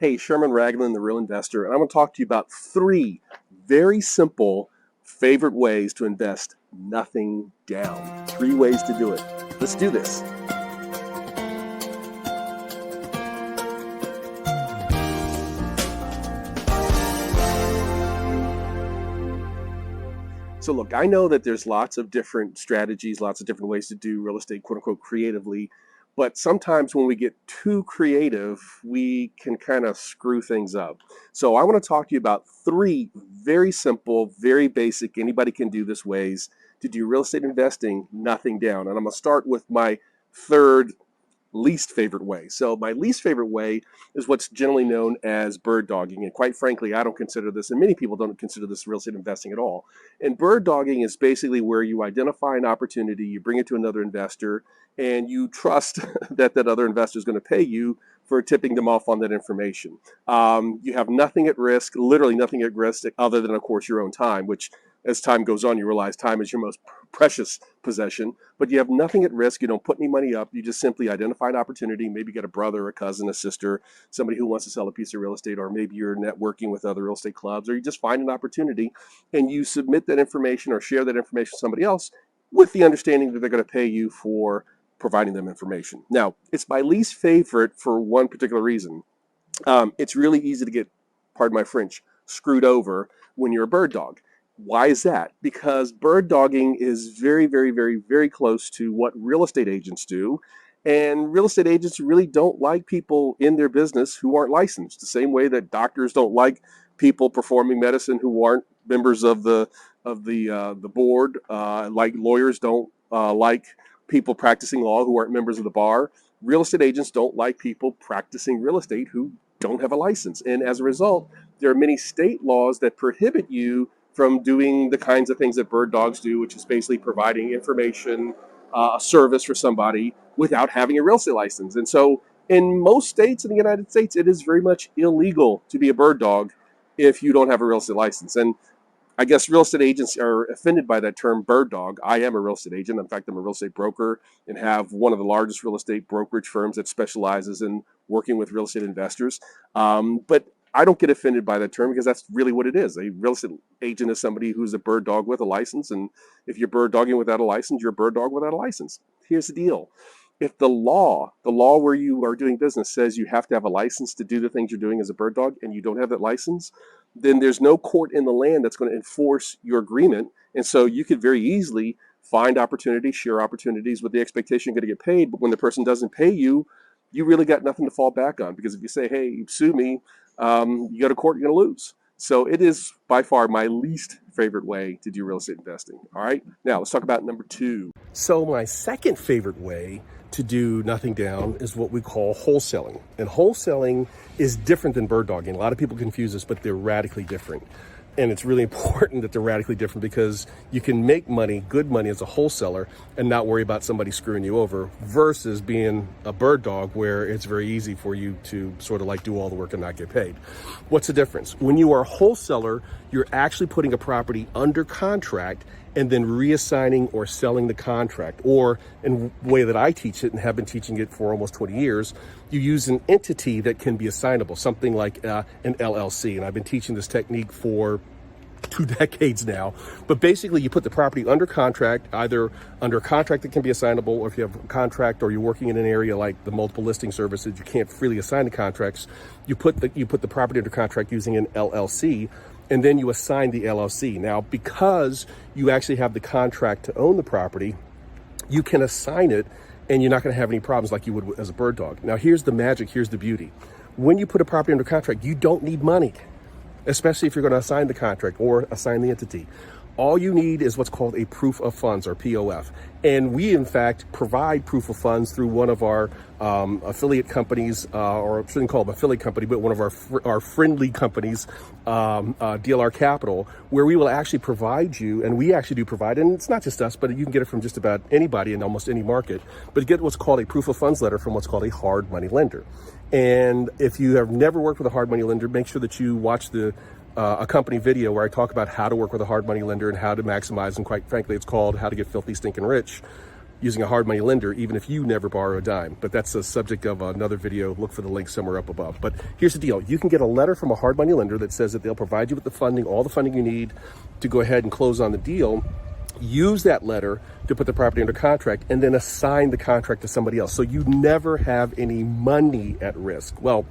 Hey, Sherman Ragland, the Real Investor, and I'm going to talk to you about three very simple favorite ways to invest nothing down. Three ways to do it. Let's do this. So look, I know that there's lots of different strategies, lots of different ways to do real estate, quote unquote, creatively. But sometimes when we get too creative, we can kind of screw things up. So I want to talk to you about three very simple, very basic, anybody can do this ways to do real estate investing, nothing down. And I'm going to start with my third least favorite way. So my least favorite way is what's generally known as bird dogging. And quite frankly, I don't consider this, and many people don't consider this real estate investing at all. And bird dogging is basically where you identify an opportunity, you bring it to another investor, and you trust that that other investor is going to pay you for tipping them off on that information. You have nothing at risk, literally nothing at risk, other than, of course, your own time, which as time goes on, you realize time is your most precious possession, but you have nothing at risk. You don't put any money up. You just simply identify an opportunity. Maybe you got a brother, a cousin, a sister, somebody who wants to sell a piece of real estate, or maybe you're networking with other real estate clubs, or you just find an opportunity and you submit that information or share that information with somebody else with the understanding that they're going to pay you for providing them information. Now, it's my least favorite for one particular reason. It's really easy to get, pardon my French, screwed over when you're a bird dog. Why is that? Because bird dogging is very, very, very, very close to what real estate agents do. And real estate agents really don't like people in their business who aren't licensed, the same way that doctors don't like people performing medicine who aren't members of the board, like lawyers don't like people practicing law who aren't members of the bar. Real estate agents don't like people practicing real estate who don't have a license. And as a result, there are many state laws that prohibit you from doing the kinds of things that bird dogs do, which is basically providing information, a service for somebody without having a real estate license. And so in most states in the United States, it is very much illegal to be a bird dog if you don't have a real estate license. And I guess real estate agents are offended by that term bird dog. I am a real estate agent. In fact, I'm a real estate broker and have one of the largest real estate brokerage firms that specializes in working with real estate investors. But I don't get offended by that term because that's really what it is. A real estate agent is somebody who's a bird dog with a license. And if you're bird dogging without a license, you're a bird dog without a license. Here's the deal. If the law where you are doing business says you have to have a license to do the things you're doing as a bird dog and you don't have that license, then there's no court in the land that's going to enforce your agreement. And so you could very easily find opportunities, share opportunities with the expectation you're going to get paid. But when the person doesn't pay you, you really got nothing to fall back on, because if you say, hey, sue me, you go to court, you're going to lose. So it is by far my least favorite way to do real estate investing. All right. Now let's talk about number two. So my second favorite way to do nothing down is what we call wholesaling. And wholesaling is different than bird dogging. A lot of people confuse this, but they're radically different. And it's really important that they're radically different, because you can make money, good money, as a wholesaler and not worry about somebody screwing you over, versus being a bird dog where it's very easy for you to sort of like do all the work and not get paid. What's the difference? When you are a wholesaler, you're actually putting a property under contract and then reassigning or selling the contract. Or in the way that I teach it and have been teaching it for almost 20 years, you use an entity that can be assignable, something like an LLC. And I've been teaching this technique for 2 decades now. But basically, you put the property under contract, either under a contract that can be assignable, or if you have a contract or you're working in an area like the multiple listing services, you can't freely assign the contracts, you put the property under contract using an LLC, and then you assign the LLC. Now, because you actually have the contract to own the property, you can assign it and you're not going to have any problems like you would as a bird dog. Now, here's the magic, here's the beauty. When you put a property under contract, you don't need money, especially if you're going to assign the contract or assign the entity. All you need is what's called a proof of funds, or POF. And we, in fact, provide proof of funds through one of our affiliate companies, or I shouldn't call them affiliate company, but one of our friendly companies, DLR Capital, where we will actually provide you, and we actually do provide, and it's not just us, but you can get it from just about anybody in almost any market, but get what's called a proof of funds letter from what's called a hard money lender. And if you have never worked with a hard money lender, make sure that you watch a company video where I talk about how to work with a hard money lender and how to maximize, and quite frankly, it's called How to Get Filthy Stinking Rich. using a hard money lender, even if you never borrow a dime. But that's the subject of another video. Look for the link somewhere up above. But here's the deal. You can get a letter from a hard money lender that says that they'll provide you with the funding, all the funding you need to go ahead and close on the deal. Use that letter to put the property under contract and then assign the contract to somebody else. So you never have any money at risk. Well,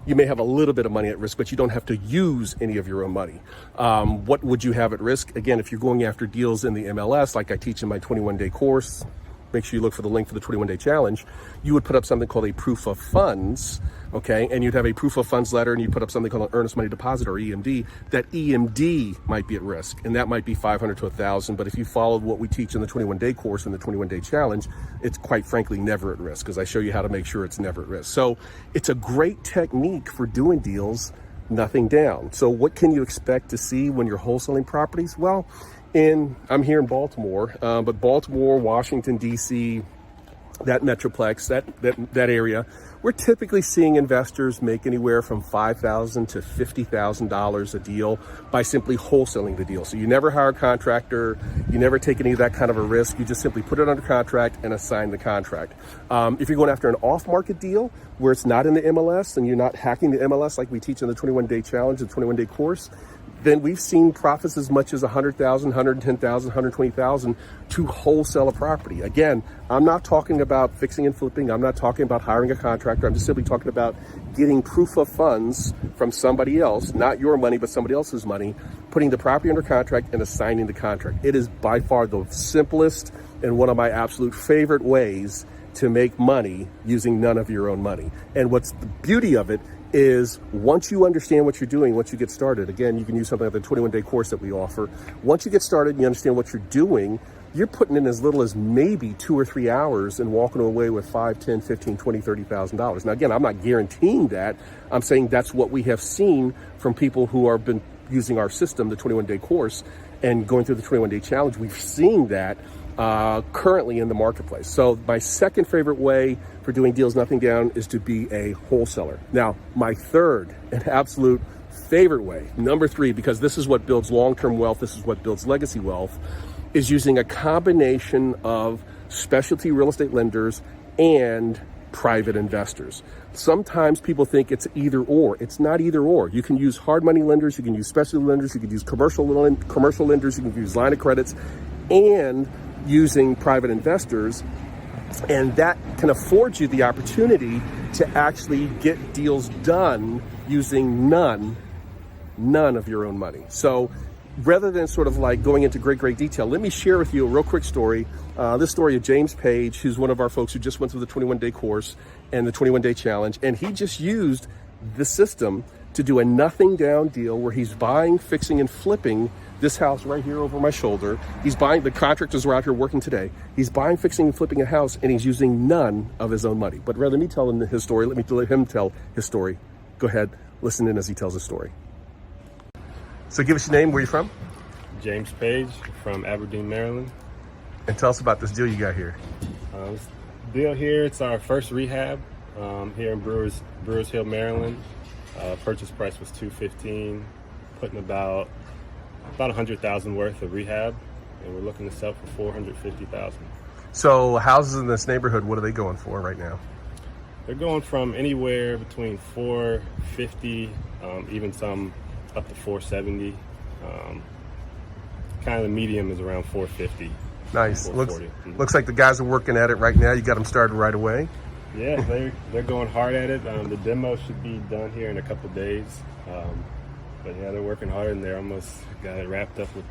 you may have a little bit of money at risk, but you don't have to use any of your own money. What would you have at risk? Again, if you're going after deals in the MLS, like I teach in my 21-day course, make sure you look for the link for the 21-day challenge, you would put up something called a proof of funds, okay? And you'd have a proof of funds letter, and you put up something called an earnest money deposit, or EMD. That EMD might be at risk, and that might be $500 to $1,000. But if you followed what we teach in the 21-day course and the 21-day challenge, it's quite frankly never at risk, because I show you how to make sure it's never at risk. So it's a great technique for doing deals, nothing down. So what can you expect to see when you're wholesaling properties? Well, I'm here in Baltimore, but Baltimore, Washington, D.C., that metroplex, that area, we're typically seeing investors make anywhere from $5,000 to $50,000 a deal by simply wholesaling the deal. So you never hire a contractor, you never take any of that kind of a risk. You just simply put it under contract and assign the contract. If you're going after an off-market deal where it's not in the MLS and you're not hacking the MLS like we teach in the 21-day challenge, the 21-day course, then we've seen profits as much as $100,000, $110,000, $120,000 to wholesale a property. Again, I'm not talking about fixing and flipping. I'm not talking about hiring a contractor. I'm just simply talking about getting proof of funds from somebody else, not your money, but somebody else's money, putting the property under contract and assigning the contract. It is by far the simplest and one of my absolute favorite ways to make money using none of your own money. And what's the beauty of it is once you understand what you're doing, once you get started, again, you can use something like the 21-day course that we offer. Once you get started and you understand what you're doing, you're putting in as little as maybe 2 or 3 hours and walking away with $5, $10, $15, $20, $30,000. Now, again, I'm not guaranteeing that. I'm saying that's what we have seen from people who have been using our system, the 21-day course, and going through the 21-day challenge. We've seen that currently in the marketplace. So my second favorite way for doing deals nothing down is to be a wholesaler. Now, my third and absolute favorite way, number 3, because this is what builds long-term wealth, this is what builds legacy wealth, is using a combination of specialty real estate lenders and private investors. Sometimes people think it's either or. It's not either or. You can use hard money lenders, you can use specialty lenders, you can use commercial lenders, you can use line of credits, and using private investors, and that can afford you the opportunity to actually get deals done using none of your own money. So rather than sort of like going into great detail, let me share with you a real quick story. This story of James Page, who's one of our folks who just went through the 21-day course and the 21-day challenge, and he just used the system to do a nothing down deal where he's buying, fixing, and flipping this house right here over my shoulder. He's buying, the contractors are out here working today. He's buying, fixing, and flipping a house, and he's using none of his own money. But rather than me telling his story, let him tell his story. Go ahead, listen in as he tells his story. So give us your name, where you from? James Page from Aberdeen, Maryland. And tell us about this deal you got here. This deal here, it's our first rehab here in Brewers Hill, Maryland. Purchase price was $215, putting about $100,000 worth of rehab, and we're looking to sell for $450,000. So houses in this neighborhood, what are they going for right now? They're going from anywhere between $450, even some up to $470. Kind of the medium is around $450. Nice. Looks like the guys are working at it right now. You got them started right away. Yeah, they're going hard at it. The demo should be done here in a couple days. But yeah, they're working hard, and they're almost got it wrapped up with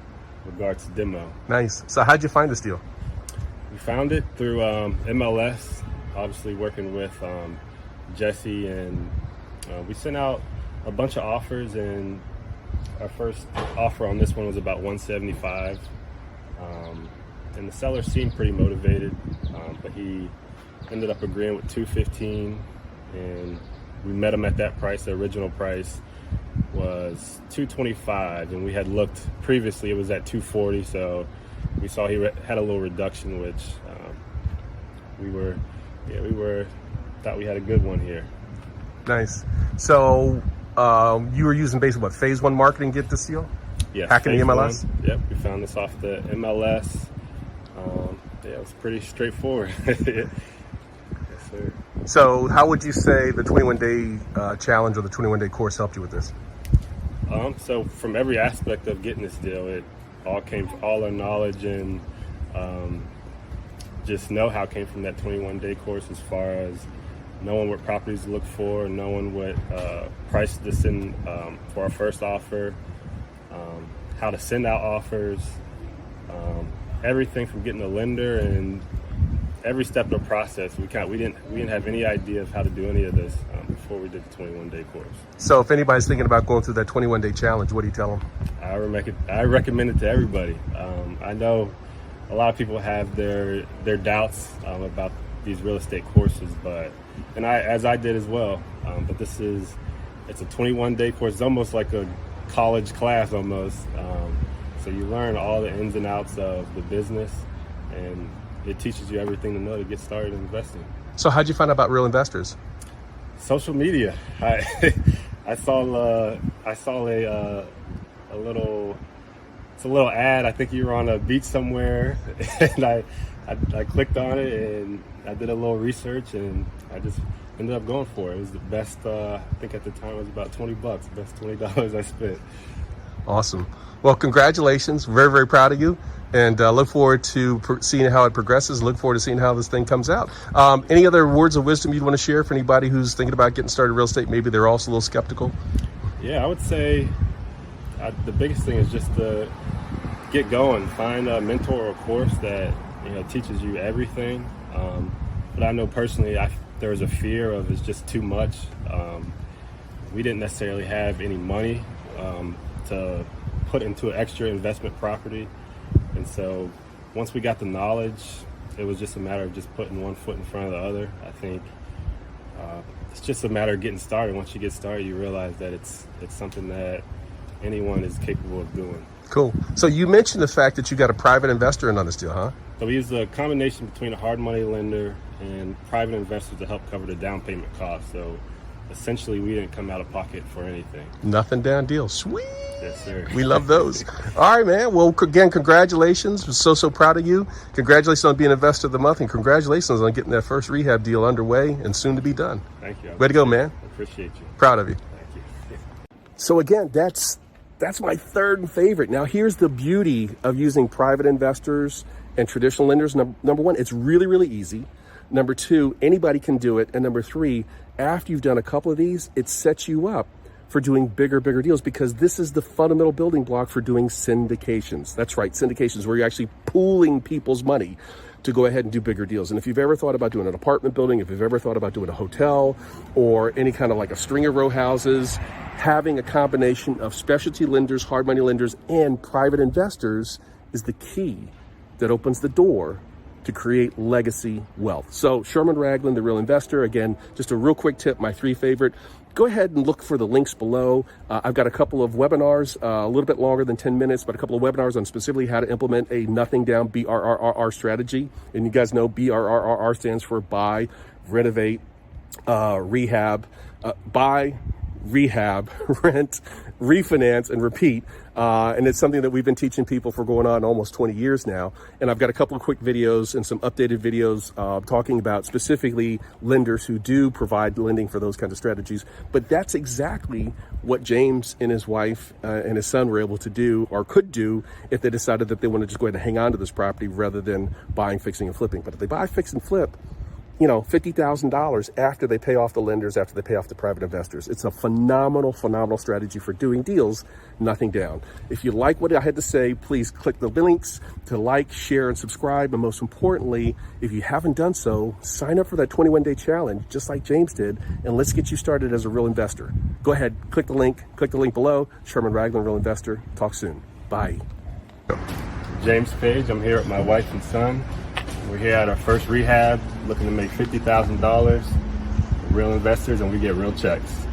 regards to demo. Nice. So how'd you find this deal? We found it through MLS, obviously working with Jesse, and we sent out a bunch of offers, and our first offer on this one was about $175. And the seller seemed pretty motivated, but he ended up agreeing with $215, and we met him at that price. The original price was $225, and we had looked previously, it was at $240, so we saw he had a little reduction, which we thought we had a good one here. Nice. So you were using basically what, phase 1 marketing to get this deal? Yeah, hacking the MLS? Yep, we found this off the MLS, Yeah, it was pretty straightforward. Yes, sir. So how would you say the 21-day challenge or the 21-day course helped you with this? So from every aspect of getting this deal, it all all our knowledge and just know-how came from that 21-day course, as far as knowing what properties to look for, knowing what price to send for our first offer, how to send out offers, everything from getting a lender and every step of the process. We didn't have any idea of how to do any of this before we did the 21-day course. So if anybody's thinking about going through that 21-day challenge, what do you tell them? I recommend it to everybody. I know a lot of people have their doubts about these real estate courses, and I did as well. But it's a 21-day course. It's almost like a college class almost. So you learn all the ins and outs of the business, and it teaches you everything to know to get started in investing. So how'd you find out about Real Investors? Social media. I saw a little ad. I think you were on a beach somewhere, and I clicked on it and I did a little research, and I just ended up going for it. It was the best. I think at the time it was about $20. Best $20 I spent. Awesome. Well, congratulations. Very, very proud of you, and look forward to seeing how it progresses. Look forward to seeing how this thing comes out. Any other words of wisdom you'd want to share for anybody who's thinking about getting started in real estate? Maybe they're also a little skeptical. Yeah, I would say the biggest thing is just to get going. Find a mentor or a course that teaches you everything. But I know personally, there was a fear of it's just too much. We didn't necessarily have any money to put into an extra investment property, and so once we got the knowledge, it was just a matter of just putting one foot in front of the other. I think it's just a matter of getting started. Once you get started, you realize that it's something that anyone is capable of doing. Cool. So you mentioned the fact that you got a private investor in on this deal, huh? So we used a combination between a hard money lender and private investors to help cover the down payment cost. So essentially, we didn't come out of pocket for anything. Nothing down deal. Sweet. Yes, sir. We love those. All right, man. Well, again, congratulations. We're so proud of you. Congratulations on being Investor of the Month, and congratulations on getting that first rehab deal underway and soon to be done. Thank you. Way to go, man. I appreciate you. Proud of you. Thank you. So again, that's my third favorite. Now here's the beauty of using private investors and traditional lenders. Number one, it's really, really easy. Number two, anybody can do it. And number three, after you've done a couple of these, it sets you up for doing bigger deals, because this is the fundamental building block for doing syndications. That's right, syndications, where you're actually pooling people's money to go ahead and do bigger deals. And if you've ever thought about doing an apartment building, if you've ever thought about doing a hotel or any kind of like a string of row houses, having a combination of specialty lenders, hard money lenders, and private investors is the key that opens the door to create legacy wealth. So Sherman Ragland, the Real Investor, again, just a real quick tip, my three favorite. Go ahead and look for the links below. I've got a couple of webinars, a little bit longer than 10 minutes, but a couple of webinars on specifically how to implement a nothing down BRRR strategy. And you guys know BRRR stands for buy, renovate, rehab, buy, rehab, rent, refinance, and repeat. And it's something that we've been teaching people for going on almost 20 years now. And I've got a couple of quick videos and some updated videos talking about specifically lenders who do provide lending for those kinds of strategies. But that's exactly what James and his wife and his son were able to do, or could do, if they decided that they want to just go ahead and hang on to this property rather than buying, fixing, and flipping. But if they buy, fix, and flip, $50,000 after they pay off the lenders, after they pay off the private investors. It's a phenomenal strategy for doing deals, nothing down. If you like what I had to say, please click the links to like, share, and subscribe. And most importantly, if you haven't done so, sign up for that 21-day challenge, just like James did, and let's get you started as a real investor. Go ahead, click the link below. Sherman Ragland, Real Investor. Talk soon. Bye. James Page. I'm here with my wife and son. We're here at our first rehab, looking to make $50,000. Real investors, and we get real checks.